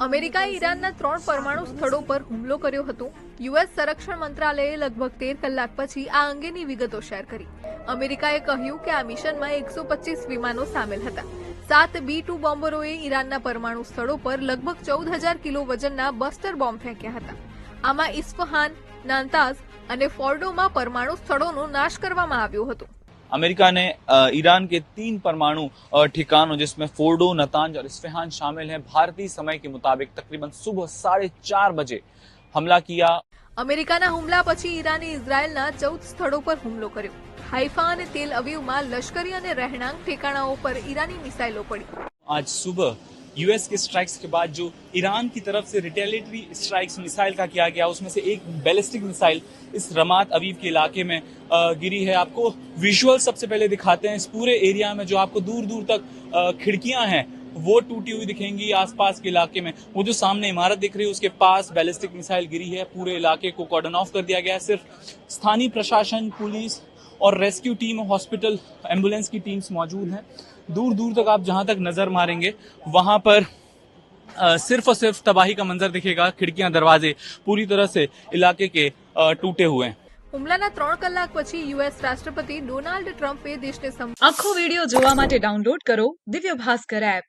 અમેરિકાએ ઈરાનના 3 પરમાણુ સ્થળો પર હુમલો કર્યો હતો। યુએસ સંરક્ષણ મંત્રાલયે લગભગ 13 કલાક પછી આ અંગેની વિગતો શેર કરી। અમેરિકાએ કહ્યું કે આ મિશનમાં 125 વિમાનો સામેલ હતા। 7 B-2 બોમ્બરોએ ઈરાનના પરમાણુ સ્થળો પર લગભગ 14,000 કિલો વજનના બસ્ટર બોમ્બ ફેંક્યા હતા। આમાં ઇસ્ફહાન, નાતાંઝ અને ફોર્ડોમાં પરમાણુ સ્થળોનો નાશ કરવામાં આવ્યો હતો। अमेरिका ने ईरान के 3 परमाणु ठिकानों जिसमें फोर्डो, नतांज और इस्फहान शामिल हैं भारतीय समय के मुताबिक तकरीबन सुबह 4:30 बजे हमला किया। અમેરિકાના હુમલા પછી ઈરાને ઇઝરાયેલના 14 સ્થળો પર હુમલો કર્યો। હાઇફા અને તેલ અવીવમાં લશ્કરી અને રહેણાંક ઠેકાણાઓ પર ઈરાની મિસાઇલો પડી। आज सुबह यूएस के स्ट्राइक्स के बाद जो ईरान की तरफ से रिटेलिएटरी स्ट्राइक्स मिसाइल का किया गया उसमें से एक बैलिस्टिक मिसाइल इस रमात अवीव के इलाके में गिरी है। आपको विजुअल सबसे पहले दिखाते हैं। इस पूरे एरिया में जो आपको दूर दूर तक खिड़कियां हैं वो टूटी हुई दिखेंगी। आसपास के इलाके में वो जो सामने इमारत दिख रही है उसके पास बैलिस्टिक मिसाइल गिरी है। पूरे इलाके को कॉर्डन ऑफ कर दिया गया है। सिर्फ स्थानीय प्रशासन, पुलिस और रेस्क्यू टीम, हॉस्पिटल, एम्बुलेंस की टीम्स मौजूद हैं। दूर दूर तक आप जहां तक नजर मारेंगे वहां पर सिर्फ और सिर्फ तबाही का मंजर दिखेगा। खिड़कियां, दरवाजे पूरी तरह से इलाके के टूटे हुए हैं। હુમલાના 3 કલાક પછી યુએસ રાષ્ટ્રપતિ ડોનાલ્ડ ટ્રમ્પે દેશને આખો વિડિયો જોવા માટે ડાઉનલોડ કરો દિવ્ય ભાસ્કર એપ।